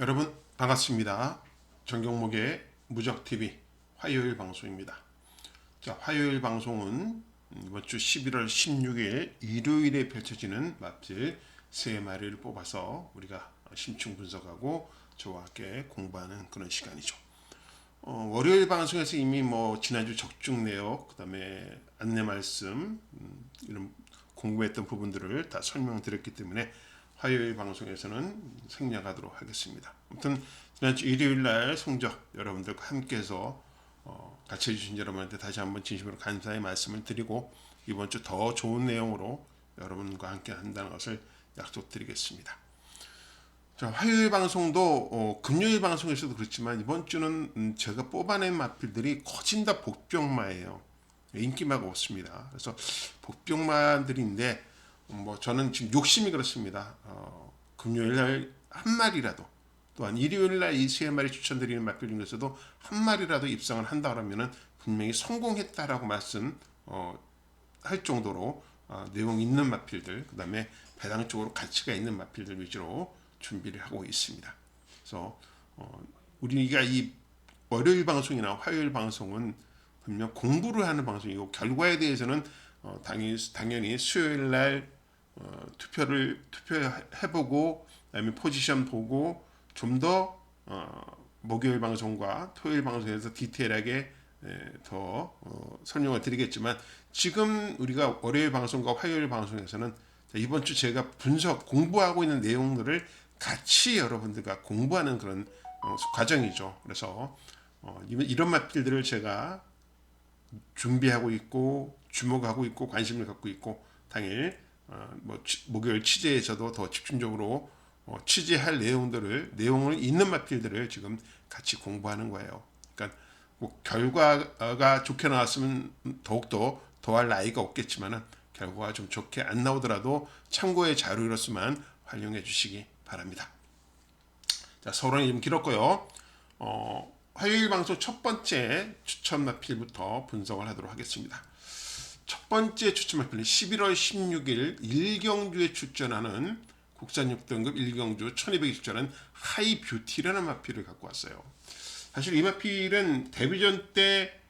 여러분 반갑습니다. 정경목의 무적TV 화요일 방송입니다. 자, 화요일 방송은 이번 주 11월 16일 일요일에 펼쳐지는 마필 3마리를 뽑아서 우리가 심층 분석하고 저와 함께 공부하는 그런 시간이죠. 월요일 방송에서 이미 지난주 적중 내역, 그 다음에 안내 말씀, 이런 공부했던 부분들을 다 설명드렸기 때문에 화요일 방송에서는 생략하도록 하겠습니다. 아무튼 지난주 일요일날 성적 여러분들과 함께해서 같이 해주신 여러분한테 다시 한번 진심으로 감사의 말씀을 드리고 이번 주 더 좋은 내용으로 여러분과 함께 한다는 것을 약속드리겠습니다. 자, 화요일 방송도 금요일 방송에서도 그렇지만 이번 주는 제가 뽑아낸 마필들이 거진 다 복병마예요. 인기마가 없습니다. 그래서 복병마들인데 저는 지금 욕심이 그렇습니다. 금요일 날 한 마리라도 또한 일요일 날 이 3마리 추천드리는 마필 중에서도 한 마리라도 입성을 한다 그러면은 분명히 성공했다라고 말씀 할 정도로 내용 있는 마필들, 그 다음에 배당적으로 가치가 있는 마필들 위주로 준비를 하고 있습니다. 그래서 우리가 이 월요일 방송이나 화요일 방송은 분명 공부를 하는 방송이고 결과에 대해서는 당연히 수요일 날 투표해보고 그다음에 포지션 보고 좀 더 목요일 방송과 토요일 방송에서 디테일하게 더 설명을 드리겠지만 지금 우리가 월요일 방송과 화요일 방송에서는 이번 주 제가 공부하고 있는 내용들을 같이 여러분들과 공부하는 그런 과정이죠. 그래서 이런 마필들을 제가 준비하고 있고 주목하고 있고 관심을 갖고 있고 당일 목요일 취재에서도 더 집중적으로 취재할 내용을 있는 마필들을 지금 같이 공부하는 거예요. 그러니까 결과가 좋게 나왔으면 더욱더 더할 나위가 없겠지만은 결과가 좀 좋게 안 나오더라도 참고의 자료로서만 활용해 주시기 바랍니다. 자, 서론이 좀 길었고요. 화요일 방송 첫 번째 추천 마필부터 분석을 하도록 하겠습니다. 첫 번째 추천 마필은 11월 16일 일경주에 출전하는 국산 6등급 일경주 1220전은 하이뷰티라는 마필을 갖고 왔어요. 사실 이 마필은 데뷔전 때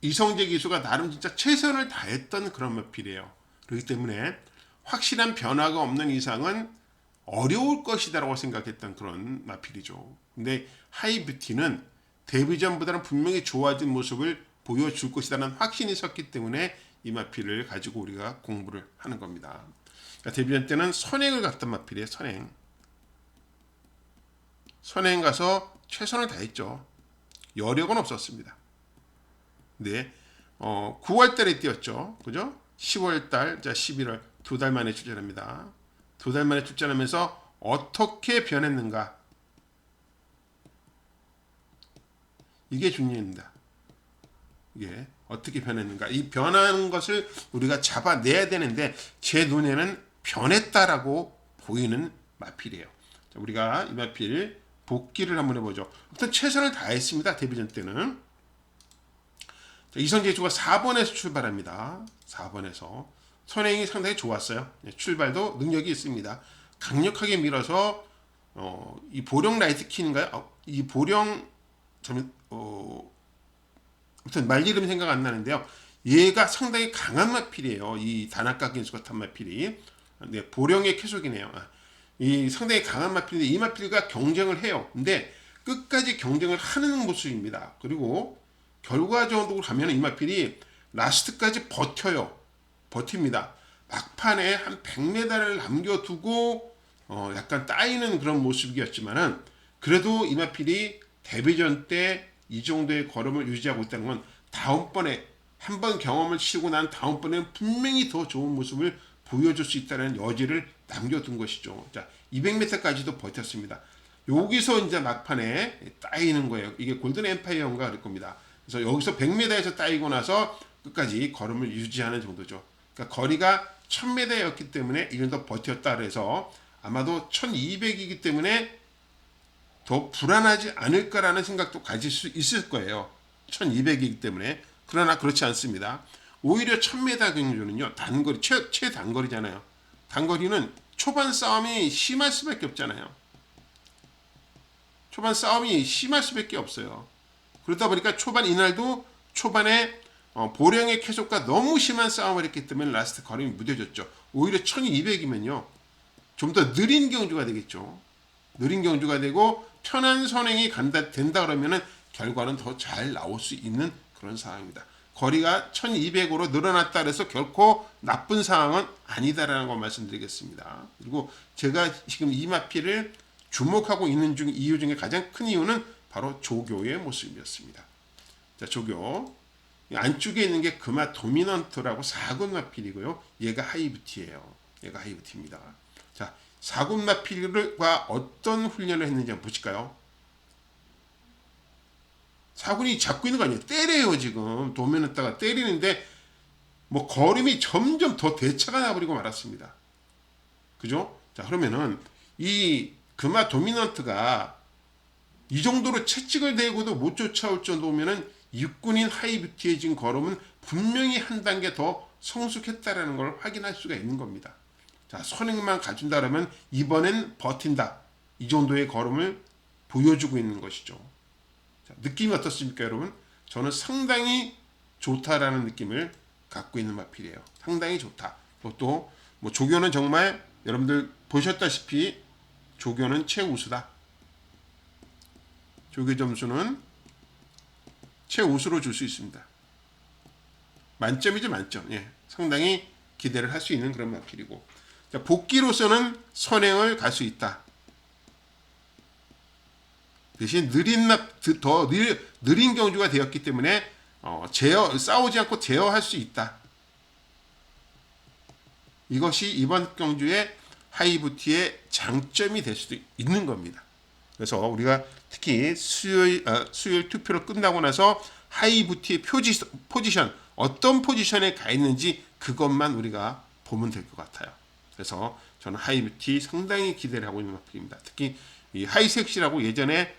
이성재 기수가 나름 진짜 최선을 다했던 그런 마필이에요. 그렇기 때문에 확실한 변화가 없는 이상은 어려울 것이다라고 생각했던 그런 마필이죠. 근데 하이뷰티는 데뷔전보다는 분명히 좋아진 모습을 보여줄 것이라는 확신이 섰기 때문에 이 마필을 가지고 우리가 공부를 하는 겁니다. 그러니까 데뷔전 때는 선행을 갔던 마필이에요. 선행 가서 최선을 다했죠. 여력은 없었습니다. 근데 9월 달에 뛰었죠. 그죠? 10월 달, 11월 2달 만에 출전합니다. 2달 만에 출전하면서 어떻게 변했는가? 이게 중요합니다. 이게 어떻게 변했는가? 이 변하는 것을 우리가 잡아내야 되는데 제 눈에는 변했다라고 보이는 마필이에요. 자, 우리가 이 마필 복귀를 한번 해보죠. 일단 최선을 다했습니다. 데뷔전 때는. 자, 이성재 주가 4번에서 출발합니다. 4번에서 선행이 상당히 좋았어요. 출발도 능력이 있습니다. 강력하게 밀어서 이 보령 라이트킨인가요? 이 보령 아무튼 말 이름 생각 안 나는데요. 얘가 상당히 강한 마필이에요. 이 다나카 긴수가 탄 마필이. 네, 보령의 쾌속이네요. 이 상당히 강한 마필인데 이 마필과 경쟁을 해요. 근데 끝까지 경쟁을 하는 모습입니다. 그리고 결과적으로 가면 이 마필이 라스트까지 버팁니다. 막판에 한 100m를 남겨두고 약간 따이는 그런 모습이었지만은 그래도 이 마필이 데뷔전 때 이 정도의 걸음을 유지하고 있다는 건 다음번에 한번 경험을 치고 난 다음번에는 분명히 더 좋은 모습을 보여줄 수 있다는 여지를 남겨둔 것이죠. 자, 200m까지도 버텼습니다. 여기서 이제 막판에 따이는 거예요. 이게 골든 엠파이어인가 그럴 겁니다. 그래서 여기서 100m에서 따이고 나서 끝까지 걸음을 유지하는 정도죠. 그러니까 거리가 1000m였기 때문에 이 정도 버텼다 그래서 아마도 1200이기 때문에 더 불안하지 않을까라는 생각도 가질 수 있을 거예요. 1200이기 때문에. 그러나 그렇지 않습니다. 오히려 1000m 경주는요. 단거리, 최단거리잖아요. 단거리는 초반 싸움이 심할 수밖에 없잖아요. 초반 싸움이 심할 수밖에 없어요. 그러다 보니까 이날도 초반에 보령의 쾌속과 너무 심한 싸움을 했기 때문에 라스트 걸음이 무뎌졌죠. 오히려 1200이면요. 좀 더 느린 경주가 되겠죠. 느린 경주가 되고 편한 선행이 된다 그러면은 결과는 더 잘 나올 수 있는 그런 상황입니다. 거리가 1200으로 늘어났다 그래서 결코 나쁜 상황은 아니다라는 걸 말씀드리겠습니다. 그리고 제가 지금 이 마필을 주목하고 있는 이유 중에 가장 큰 이유는 바로 조교의 모습이었습니다. 자, 조교. 안쪽에 있는 게 금화 도미넌트라고 4군 마필이고요. 얘가 하이브티예요. 얘가 하이브티입니다. 자, 4군 마필과 어떤 훈련을 했는지 한번 보실까요? 4군이 잡고 있는 거 아니에요. 때려요, 지금. 도미넌트가 때리는데 뭐 걸음이 점점 더 대차가 나버리고 말았습니다. 그죠? 자, 그러면은 이 금화 도미넌트가 이 정도로 채찍을 대고도 못 쫓아올 정도면은 육군인 하이브티의 지금 걸음은 분명히 한 단계 더 성숙했다라는 걸 확인할 수가 있는 겁니다. 자, 선행만 가준다라면 이번엔 버틴다. 이 정도의 걸음을 보여주고 있는 것이죠. 자, 느낌이 어떻습니까, 여러분? 저는 상당히 좋다라는 느낌을 갖고 있는 마필이에요. 상당히 좋다. 또 뭐 조교는 정말 여러분들 보셨다시피 조교는 최우수다. 조교 점수는 최우수로 줄 수 있습니다. 만점이죠, 만점. 예, 상당히 기대를 할 수 있는 그런 마필이고. 자, 복귀로서는 선행을 갈 수 있다. 대신 더 느린 경주가 되었기 때문에 싸우지 않고 제어할 수 있다. 이것이 이번 경주의 하이브티의 장점이 될 수도 있는 겁니다. 그래서 우리가 특히 수요일 투표를 끝나고 나서 하이브티의 포지션, 어떤 포지션에 가 있는지 그것만 우리가 보면 될 것 같아요. 그래서 저는 하이브티 상당히 기대를 하고 있는 마필입니다. 특히 이 하이섹시라고 예전에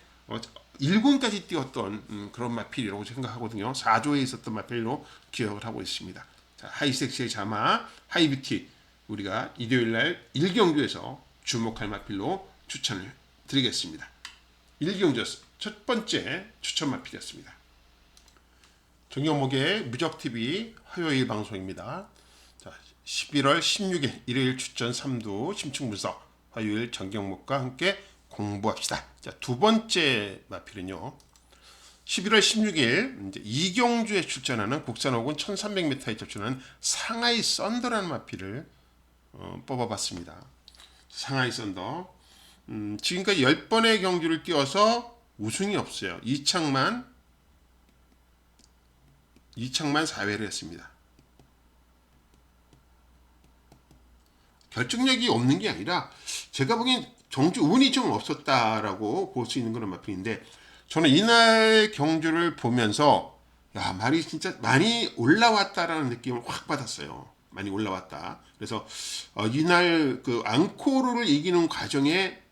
1군까지 뛰었던 그런 마필이라고 생각하거든요. 4조에 있었던 마필로 기억을 하고 있습니다. 자, 하이섹시의 자마, 하이브티 우리가 일요일날 1경주에서 주목할 마필로 추천을 드리겠습니다. 1경주 첫 번째 추천 마필이었습니다. 정경목의 무적TV 화요일 방송입니다. 자, 11월 16일 일요일 추천 3두 심층분석 화요일 정경목과 함께 공부합시다. 자, 두 번째 마필은요. 11월 16일 이제 이경주에 출전하는 국산 호군 1300m에 출전하는 상하이 썬더라는 마필을 뽑아봤습니다. 상하이 썬더. 지금까지 10번의 경주를 뛰어서 우승이 없어요. 이창만 4회를 했습니다. 결정력이 없는 게 아니라 제가 보기엔 경주 운이 좀 없었다라고 볼 수 있는 그런 마필인데 저는 이날 경주를 보면서 야, 말이 진짜 많이 올라왔다라는 느낌을 확 받았어요. 많이 올라왔다. 그래서 이날 그 앙코르를 이기는 과정의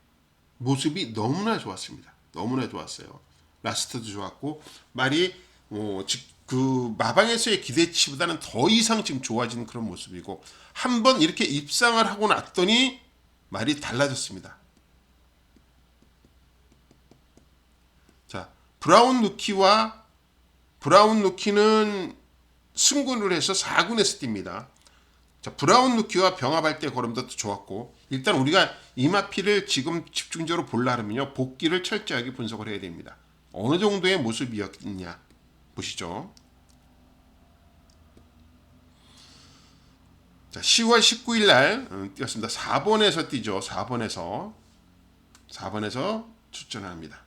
모습이 너무나 좋았습니다. 너무나 좋았어요. 라스트도 좋았고 말이 그 마방에서의 기대치보다는 더 이상 지금 좋아지는 그런 모습이고 한번 이렇게 입상을 하고 났더니 말이 달라졌습니다. 자, 브라운 루키는 승군을 해서 4군에서 뜁니다. 자, 브라운 루키와 병합할 때 걸음도 좋았고 일단 우리가 이 마필을 지금 집중적으로 보려면요 복귀를 철저하게 분석을 해야 됩니다. 어느 정도의 모습이었냐 보시죠. 자, 10월 19일 날 뛰었습니다. 4번에서 뛰죠. 4번에서 출전합니다.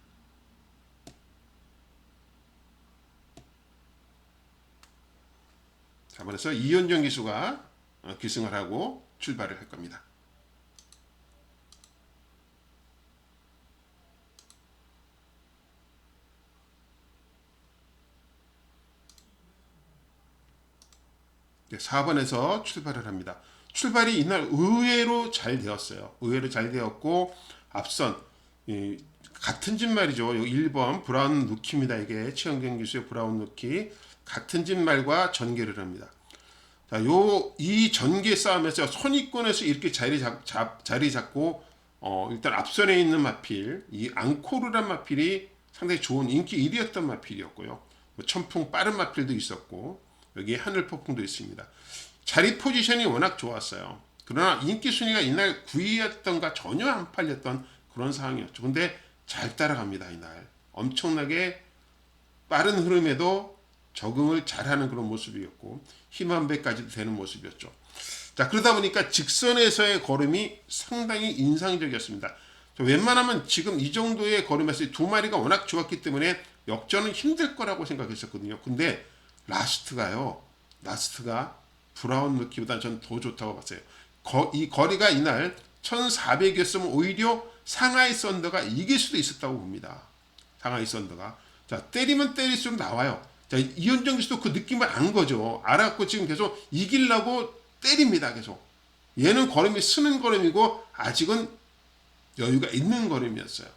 그래서 이현정 기수가 기승을 하고 출발을 할 겁니다. 네, 4번에서 출발을 합니다. 출발이 이날 의외로 잘 되었어요. 의외로 잘 되었고 앞선 같은 집 말이죠. 1번 브라운 루키입니다. 이게 최영경 기수의 브라운 루키 같은 집 말과 전개를 합니다. 자, 이 전개 싸움에서 선입권에서 이렇게 자리 잡고 일단 앞선에 있는 마필, 이 앙코르란 마필이 상당히 좋은 인기 1위였던 마필이었고요. 뭐 천풍 빠른 마필도 있었고 여기에 하늘 폭풍도 있습니다. 자리 포지션이 워낙 좋았어요. 그러나 인기 순위가 이날 9위였던가 전혀 안 팔렸던 그런 상황이었죠. 근데 잘 따라갑니다. 이날 엄청나게 빠른 흐름에도 적응을 잘하는 그런 모습이었고 힘한배까지도 되는 모습이었죠. 자, 그러다 보니까 직선에서의 걸음이 상당히 인상적이었습니다. 웬만하면 지금 이 정도의 걸음에서 두 마리가 워낙 좋았기 때문에 역전은 힘들 거라고 생각했었거든요. 근데 라스트가 브라운 루키보다 전 더 좋다고 봤어요. 이 거리가 이날 1400이었으면 오히려 상하이 썬더가 이길 수도 있었다고 봅니다. 상하이 썬더가. 자, 때리면 때릴수록 나와요. 자, 이현정 기수도 그 느낌을 안 거죠. 알았고 지금 계속 이기려고 때립니다. 계속. 얘는 걸음이 쓰는 걸음이고 아직은 여유가 있는 걸음이었어요.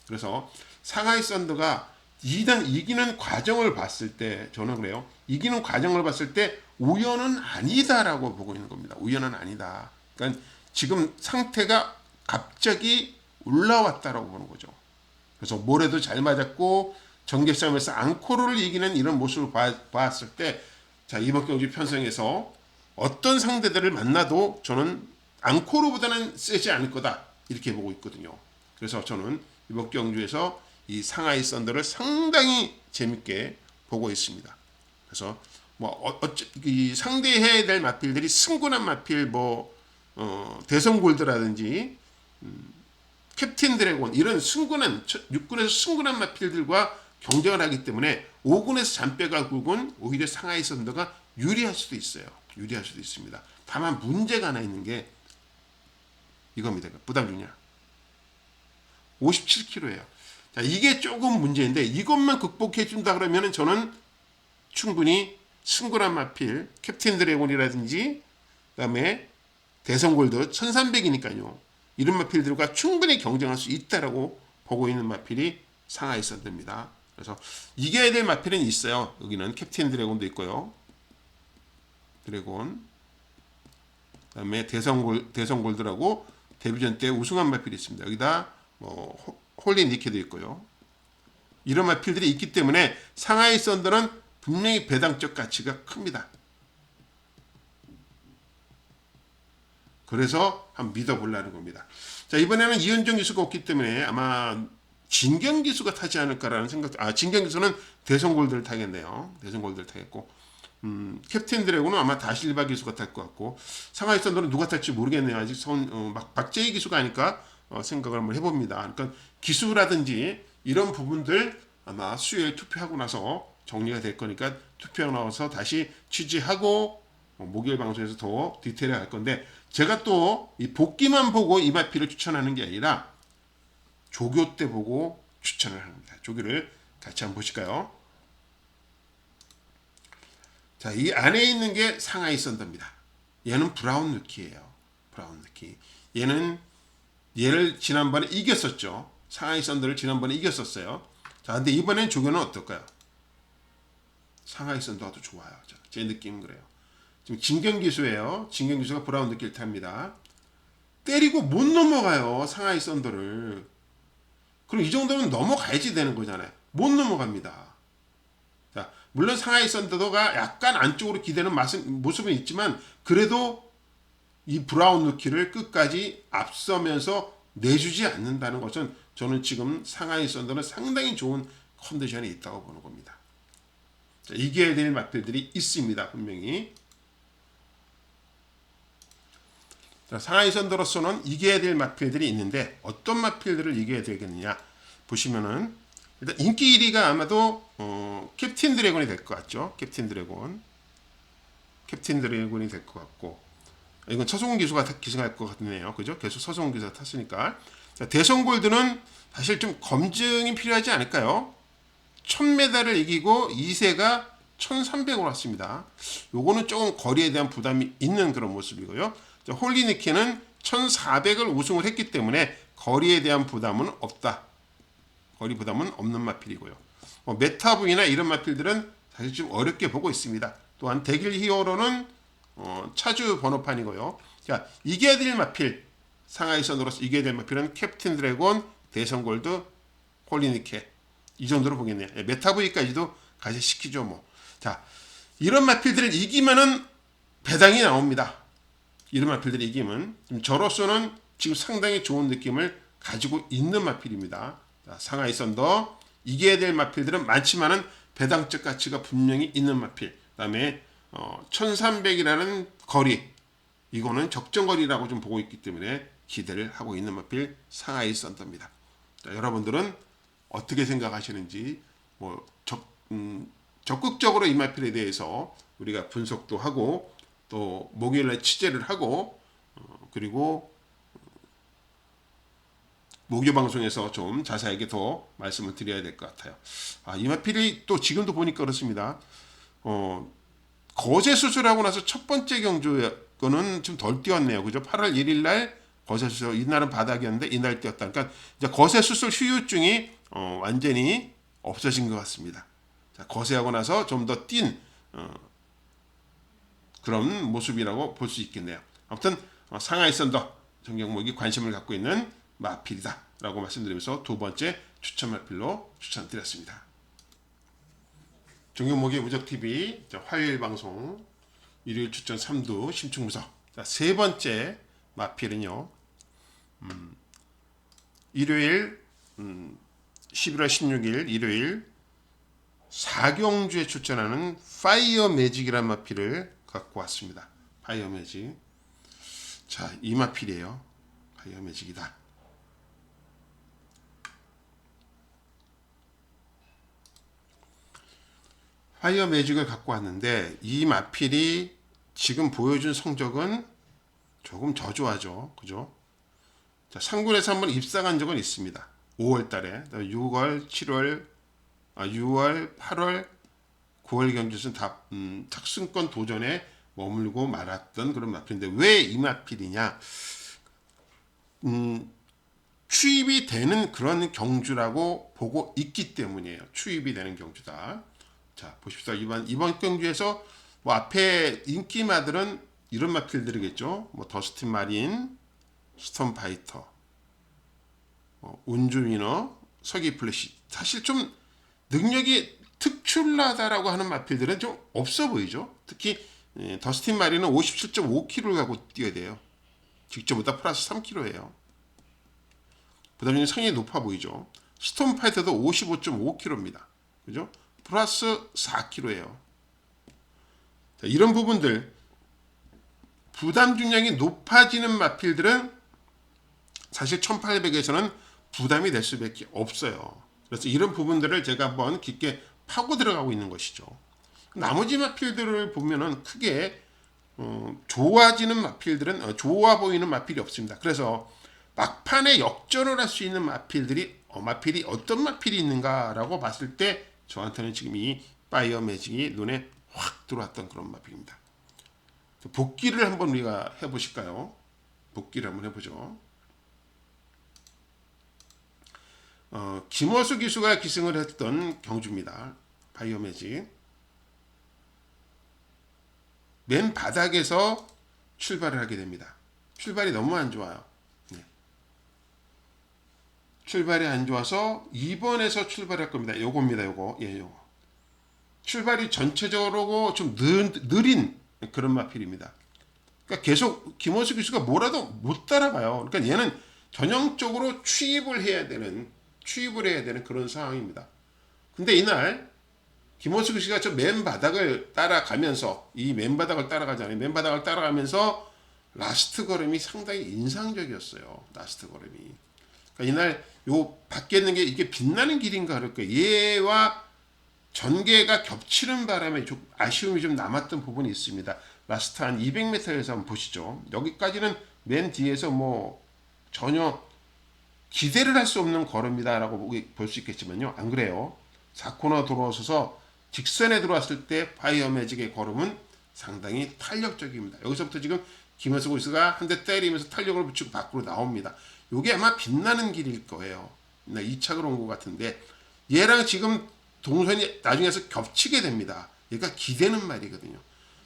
그래서 상하이 썬더가 이기는 과정을 봤을 때 저는 그래요. 이기는 과정을 봤을 때 우연은 아니다라고 보고 있는 겁니다. 우연은 아니다. 그러니까 지금 상태가 갑자기 올라왔다라고 보는 거죠. 그래서 모래도 잘 맞았고 전개싸움에서 앙코르를 이기는 이런 모습을 봤을 때 자, 이번 경주 편성에서 어떤 상대들을 만나도 저는 앙코르보다는 세지 않을 거다 이렇게 보고 있거든요. 그래서 저는 이번 경주에서 이 상하이 썬더를 상당히 재밌게 보고 있습니다. 그래서 이 상대해야 될 마필들이 승군한 마필 대성골드라든지 캡틴 드래곤 이런 승군한 6군에서 승군한 마필들과 경쟁을 하기 때문에 5군에서 잔뼈가 굵은 오히려 상하이 썬더가 유리할 수도 있어요. 유리할 수도 있습니다. 다만 문제가 하나 있는 게 이겁니다. 부담 중량 57kg예요. 자, 이게 조금 문제인데 이것만 극복해 준다 그러면은 저는 충분히 승군한 마필 캡틴 드래곤이라든지 그다음에 대성골드 1300이니까요. 이런 마필들과 충분히 경쟁할 수 있다라고 보고 있는 마필이 상하이 썬더입니다. 그래서 이겨야 될 마필은 있어요. 여기는 캡틴 드래곤도 있고요. 드래곤 그다음에 대성골드라고 데뷔전 때 우승한 마필이 있습니다. 여기다 홀리 니케도 있고요. 이런 마필들이 있기 때문에 상하이 썬더는 분명히 배당적 가치가 큽니다. 그래서 한번 믿어보려는 겁니다. 자, 이번에는 이현정 기수가 없기 때문에 아마 진경 기수가 타지 않을까라는 생각. 진경 기수는 대성골드를 타겠네요. 대성골드를 타겠고, 캡틴 드래곤은 아마 다실바 기수가 탈 것 같고, 상하이 썬더는 누가 탈지 모르겠네요. 아직 박재희 기수가 아닐까 생각을 한번 해봅니다. 그러니까 기수라든지 이런 부분들 아마 수요일 투표하고 나서 정리가 될 거니까 투표하고 나서 다시 취재하고 목요일 방송에서 더 디테일하게 할 건데 제가 또 이 복귀만 보고 이 마필을 추천하는 게 아니라 조교 때 보고 추천을 합니다. 조교를 같이 한번 보실까요? 자, 이 안에 있는 게 상하이 썬더입니다. 얘는 브라운 루키예요. 브라운 루키. 얘를 지난번에 이겼었죠. 상하이 썬더를 지난번에 이겼었어요. 자, 근데 이번엔 조교는 어떨까요? 상하이 썬더가 더 좋아요. 제 느낌은 그래요. 지금 진경 기수예요. 진경 기수가 브라운 루키를 탑니다. 때리고 못 넘어가요. 상하이 썬더를. 그럼 이 정도면 넘어가야지 되는 거잖아요. 못 넘어갑니다. 자, 물론 상하이 썬더가 약간 안쪽으로 기대는 모습은 있지만 그래도 이 브라운 루키를 끝까지 앞서면서 내주지 않는다는 것은 저는 지금 상하이 썬더는 상당히 좋은 컨디션에 있다고 보는 겁니다. 자, 이겨야 될 마필들이 있습니다. 분명히. 자, 상하이 썬더로서는 이겨야 될 마필들이 있는데 어떤 마필들을 이겨야 되겠느냐 보시면은 일단 인기 1위가 아마도 캡틴 드래곤이 될 것 같죠. 캡틴 드래곤이 될 것 같고 이건 서성훈 기수가 기승할 것 같네요. 그죠? 계속 서성훈 기수가 탔으니까. 자, 대성골드는 사실 좀 검증이 필요하지 않을까요? 1000m를 이기고 2세가 1300으로 왔습니다. 요거는 조금 거리에 대한 부담이 있는 그런 모습이고요. 자, 홀리니케는 1400을 우승을 했기 때문에 거리에 대한 부담은 없다. 거리 부담은 없는 마필이고요. 메타부이나 이런 마필들은 사실 좀 어렵게 보고 있습니다. 또한 대길 히어로는 차주 번호판이고요. 자, 이겨야 될 마필 상하이 선으로서 이겨야 될 마필은 캡틴 드래곤, 대성 골드, 홀리니케 이 정도로 보겠네요. 메타브이까지도 같이 시키죠 뭐. 자, 이런 마필들을 이기면은 배당이 나옵니다. 이런 마필들을 이기면 저로서는 지금 상당히 좋은 느낌을 가지고 있는 마필입니다. 자, 상하이 썬더 이겨야 될 마필들은 많지만은 배당적 가치가 분명히 있는 마필. 그다음에 1300이라는 거리 이거는 적정거리라고 좀 보고 있기 때문에 기대를 하고 있는 마필 상하이 썬더입니다. 자, 여러분들은 어떻게 생각하시는지 적극적으로 이 마필에 대해서 우리가 분석도 하고 또 목요일날 취재를 하고 그리고 목요 방송에서 좀 자세하게 더 말씀을 드려야 될 것 같아요. 이 마필이 또 지금도 보니까 그렇습니다. 거세 수술하고 나서 첫 번째 경주는 좀 덜 뛰었네요. 그죠? 8월 1일 날 거세 수술, 이날은 바닥이었는데 이날 뛰었다. 그러니까 이제 거세 수술 후유증이 완전히 없어진 것 같습니다. 자, 거세하고 나서 좀 더 뛴 그런 모습이라고 볼 수 있겠네요. 아무튼 상하이 썬더 정경목이 관심을 갖고 있는 마필이다 라고 말씀드리면서 두 번째 추천 마필로 추천드렸습니다. 정경목의 무적TV 화요일 방송 일요일 추천 3두 심층분석. 자, 세 번째 마필은요, 일요일 11월 16일 일요일 4경주에 출전하는 파이어 매직이라는 마필을 갖고 왔습니다. 파이어 매직. 자, 이 마필이에요. 파이어 매직이다. 파이어 매직을 갖고 왔는데 이 마필이 지금 보여준 성적은 조금 저조하죠. 그죠? 자, 상군에서 한번 입상한 적은 있습니다. 5월 달에 6월, 7월, 6월, 8월, 9월 경주에서는 다 착승권 도전에 머물고 말았던 그런 마필인데 왜 이 마필이냐? 추입이 되는 그런 경주라고 보고 있기 때문이에요. 추입이 되는 경주다. 자, 보십시오. 이번 경주에서 앞에 인기마들은 이런 마필들이겠죠. 더스틴 마린, 스톰 파이터, 운주 위너, 서기 플래시. 사실 좀 능력이 특출나다라고 하는 마필들은 좀 없어 보이죠. 특히 더스틴 마린은 57.5kg를 가고 뛰어야 돼요. 직접보다 플러스 3kg예요. 그 다음에 상당히 높아 보이죠. 스톰 파이터도 55.5kg입니다. 그죠? 플러스 4kg예요. 자, 이런 부분들 부담 중량이 높아지는 마필들은 사실 1800에서는 부담이 될 수밖에 없어요. 그래서 이런 부분들을 제가 한번 깊게 파고 들어가고 있는 것이죠. 나머지 마필들을 보면은 크게 좋아지는 마필들은 좋아 보이는 마필이 없습니다. 그래서 막판에 역전을 할 수 있는 마필이 어떤 마필이 있는가라고 봤을 때 저한테는 지금 이 파이어 매직이 눈에 확 들어왔던 그런 마필입니다. 복귀를 한번 우리가 해보실까요? 복귀를 한번 해보죠. 김어수 기수가 기승을 했던 경주입니다. 파이어 매직. 맨 바닥에서 출발을 하게 됩니다. 출발이 너무 안 좋아요. 출발이 안 좋아서 2번에서 출발할 겁니다. 요겁니다. 요거. 예, 요거. 출발이 전체적으로 좀 느린 그런 마필입니다. 그러니까 계속 김원수 기수가 뭐라도 못 따라가요. 그러니까 얘는 전형적으로 추입을 해야 되는 그런 상황입니다. 근데 이날 김원수 기수가 저 맨바닥을 따라가면서 맨바닥을 따라가면서 라스트 걸음이 상당히 인상적이었어요. 라스트 걸음이. 그러니까 이날 요 밖에 있는 게 이게 빛나는 길인가 그럴 거예요. 얘와 전개가 겹치는 바람에 좀 아쉬움이 좀 남았던 부분이 있습니다. 라스트 한 200m에서 한번 보시죠. 여기까지는 맨 뒤에서 전혀 기대를 할 수 없는 걸음이다라고 볼 수 있겠지만요. 안 그래요. 4코너 들어서서 직선에 들어왔을 때 파이어 매직의 걸음은 상당히 탄력적입니다. 여기서부터 지금 김현수 고수가 한 대 때리면서 탄력을 붙이고 밖으로 나옵니다. 이게 아마 빛나는 길일 거예요. 2착을 온 것 같은데 얘랑 지금 동선이 나중에서 겹치게 됩니다. 얘가 기대는 말이거든요.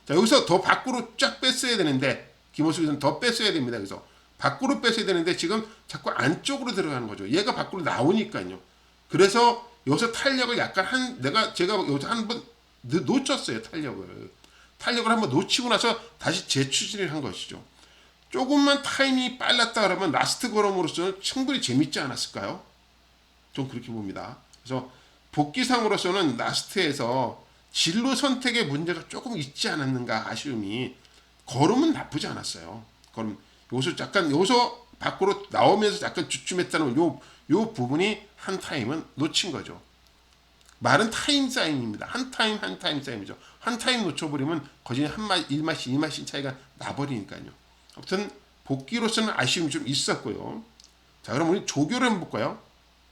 자, 여기서 더 밖으로 쫙 뺐어야 되는데 김호수 기수는 더 뺐어야 됩니다. 그래서 밖으로 뺐어야 되는데 지금 자꾸 안쪽으로 들어가는 거죠. 얘가 밖으로 나오니까요. 그래서 여기서 탄력을 약간 제가 여기서 한번 놓쳤어요. 탄력을 한번 놓치고 나서 다시 재추진을 한 것이죠. 조금만 타임이 빨랐다 그러면 라스트 걸음으로서는 충분히 재밌지 않았을까요? 좀 그렇게 봅니다. 그래서 복귀상으로서는 라스트에서 진로 선택의 문제가 조금 있지 않았는가 아쉬움이, 걸음은 나쁘지 않았어요. 걸음 여기서 밖으로 나오면서 약간 주춤했다는 요 부분이 한 타임은 놓친 거죠. 말은 타임 사인입니다. 한 타임 사인이죠. 한 타임 놓쳐버리면 거진 1마신 2마신 차이가 나버리니까요. 아무튼 복귀로서는 아쉬움이 좀 있었고요. 자, 그럼 우리 조교를 한번 볼까요?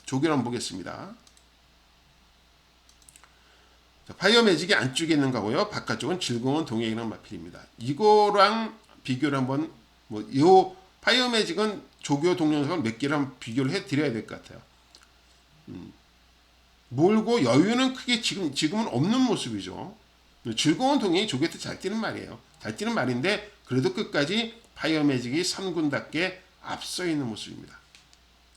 조교를 한번 보겠습니다. 자, 파이어 매직이 안쪽에 있는 거고요. 바깥쪽은 즐거운 동행이라는 마필입니다. 이거랑 비교를 한번 요 파이어 매직은 조교 동영상을 몇 개를 한번 비교를 해 드려야 될 것 같아요. 몰고 여유는 크게 지금은 없는 모습이죠. 즐거운 동행이 조교 때 잘 뛰는 말이에요. 잘 뛰는 말인데 그래도 끝까지 파이어 매직이 3군답게 앞서 있는 모습입니다.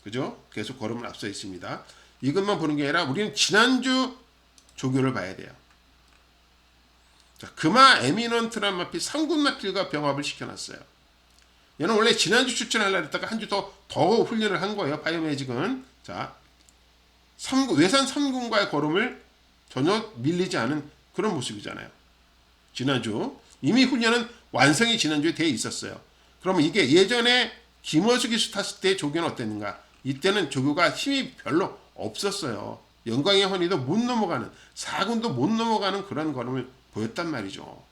그죠? 계속 걸음을 앞서 있습니다. 이것만 보는 게 아니라 우리는 지난주 조교를 봐야 돼요. 자, 금화 에미넌트란 마필 3군 마필과 병합을 시켜놨어요. 얘는 원래 지난주 추천하려고 했다가 한 주 더 훈련을 한 거예요. 파이어 매직은. 자, 외산 3군과의 걸음을 전혀 밀리지 않은 그런 모습이잖아요. 지난주 이미 훈련은 완성이 지난주에 돼 있었어요. 그러면 이게 예전에 김어수 기수 탔을 때 조교는 어땠는가? 이때는 조교가 힘이 별로 없었어요. 영광의 헌의도 못 넘어가는, 4군도 못 넘어가는 그런 걸음을 보였단 말이죠.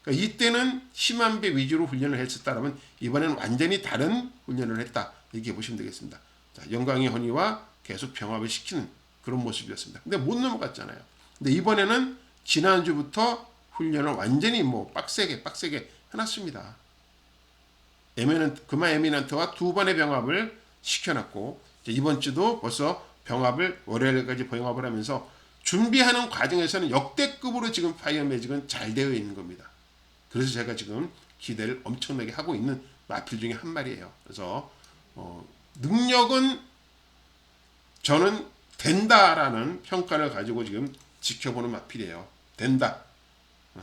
그러니까 이때는 심한 배 위주로 훈련을 했었다면 이번에는 완전히 다른 훈련을 했다. 이렇게 보시면 되겠습니다. 자, 영광의 헌의와 계속 병합을 시키는 그런 모습이었습니다. 근데 못 넘어갔잖아요. 근데 이번에는 지난주부터 훈련을 완전히 빡세게 해놨습니다. 금화 에미넌트와 두 번의 병합을 시켜놨고, 이번 주도 벌써 병합을 월요일까지 병합을 하면서 준비하는 과정에서는 역대급으로 지금 파이어 매직은 잘 되어 있는 겁니다. 그래서 제가 지금 기대를 엄청나게 하고 있는 마필 중에 한 마리예요. 그래서 능력은 저는 된다라는 평가를 가지고 지금 지켜보는 마필이에요. 된다.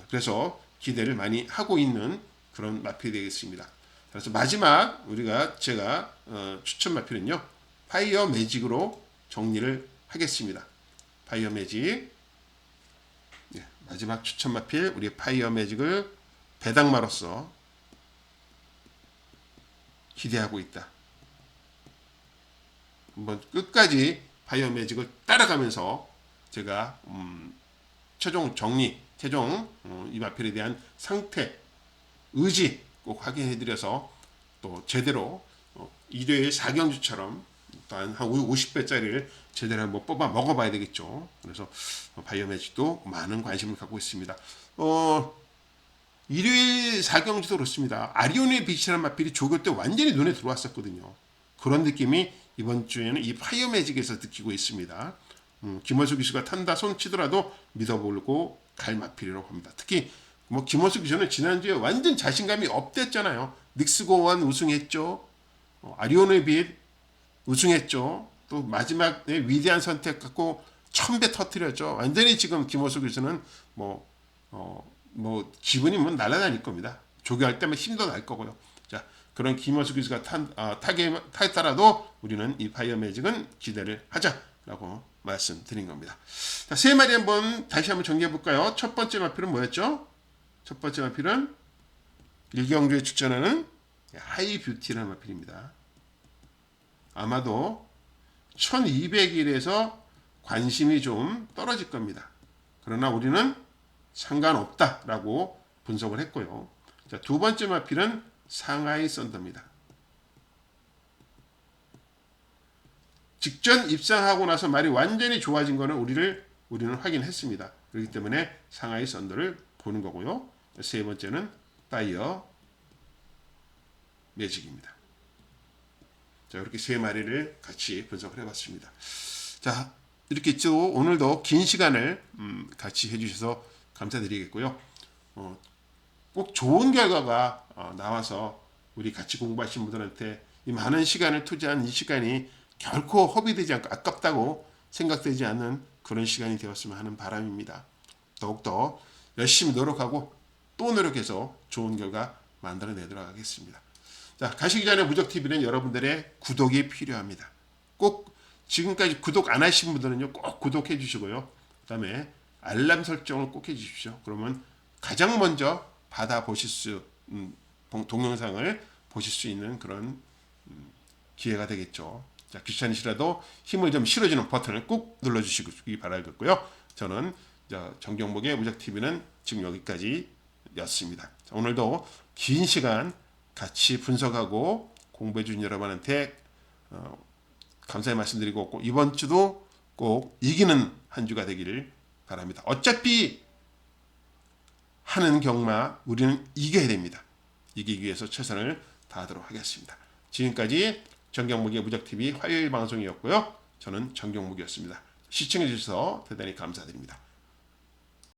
그래서 기대를 많이 하고 있는 그런 마필이 되겠습니다. 그래서 마지막 제가 추천 마필은요, 파이어 매직으로 정리를 하겠습니다. 파이어 매직. 마지막 추천 마필 우리 파이어 매직을 배당마로서 기대하고 있다. 한번 끝까지 파이어 매직을 따라가면서 제가 최종 이 마필에 대한 상태, 의지 꼭 확인해드려서 또 제대로 일요일 4경주처럼 한 50배짜리를 제대로 한번 뽑아 먹어봐야 되겠죠. 그래서 파이어 매직도 많은 관심을 갖고 있습니다. 일요일 4경주도 그렇습니다. 아리온의 빛이라는 마필이 조교 때 완전히 눈에 들어왔었거든요. 그런 느낌이 이번 주에는 이 파이어 매직에서 느끼고 있습니다. 김원수 기수가 탄다 손 치더라도 믿어보고 갈 마필이라고 합니다. 특히 김원수 기수는 지난주에 완전 자신감이 업됐잖아요. 닉스고원 우승했죠. 아리온의 빛 우승했죠. 또 마지막에 위대한 선택 갖고 1000배 터뜨렸죠. 완전히 지금 김원수 기수는 기분이 날아다닐 겁니다. 조교할 때만 힘도 날 거고요. 자, 그런 김원수 기수가 타있더라도 우리는 이 파이어 매직은 기대를 하자라고 말씀드린 겁니다. 자, 세 마리 다시 한번 정리해 볼까요? 첫 번째 마필은 뭐였죠? 첫 번째 마필은 일경주에 추천하는 하이뷰티라는 마필입니다. 아마도 1200일에서 관심이 좀 떨어질 겁니다. 그러나 우리는 상관없다라고 분석을 했고요. 자, 두 번째 마필은 상하이 썬더입니다. 직전 입상하고 나서 말이 완전히 좋아진 거는 우리는 확인했습니다. 그렇기 때문에 상하이 썬더를 보는 거고요. 세 번째는 파이어 매직입니다. 자, 이렇게 세 마리를 같이 분석을 해봤습니다. 자, 이렇게 또 오늘도 긴 시간을 같이 해주셔서 감사드리겠고요. 꼭 좋은 결과가 나와서 우리 같이 공부하신 분들한테 이 많은 시간을 투자한 이 시간이 결코 허비되지 않고 아깝다고 생각되지 않는 그런 시간이 되었으면 하는 바람입니다. 더욱더 열심히 노력하고 또 노력해서 좋은 결과 만들어내도록 하겠습니다. 자, 가시기 전에 무적TV는 여러분들의 구독이 필요합니다. 꼭 지금까지 구독 안 하신 분들은요, 꼭 구독해 주시고요. 그 다음에 알람 설정을 꼭 해 주십시오. 그러면 가장 먼저 받아보실 수, 동영상을 보실 수 있는 그런 기회가 되겠죠. 자, 귀찮으시라도 힘을 좀 실어주는 버튼을 꼭 눌러주시기 바라겠고요. 저는 정경목의 무적TV는 지금 여기까지였습니다. 자, 오늘도 긴 시간 같이 분석하고 공부해준 여러분한테 감사의 말씀드리고 이번 주도 꼭 이기는 한 주가 되기를 바랍니다. 어차피 하는 경마 우리는 이겨야 됩니다. 이기기 위해서 최선을 다하도록 하겠습니다. 지금까지 정경목의 무적TV 화요일 방송이었고요. 저는 정경목이었습니다. 시청해 주셔서 대단히 감사드립니다.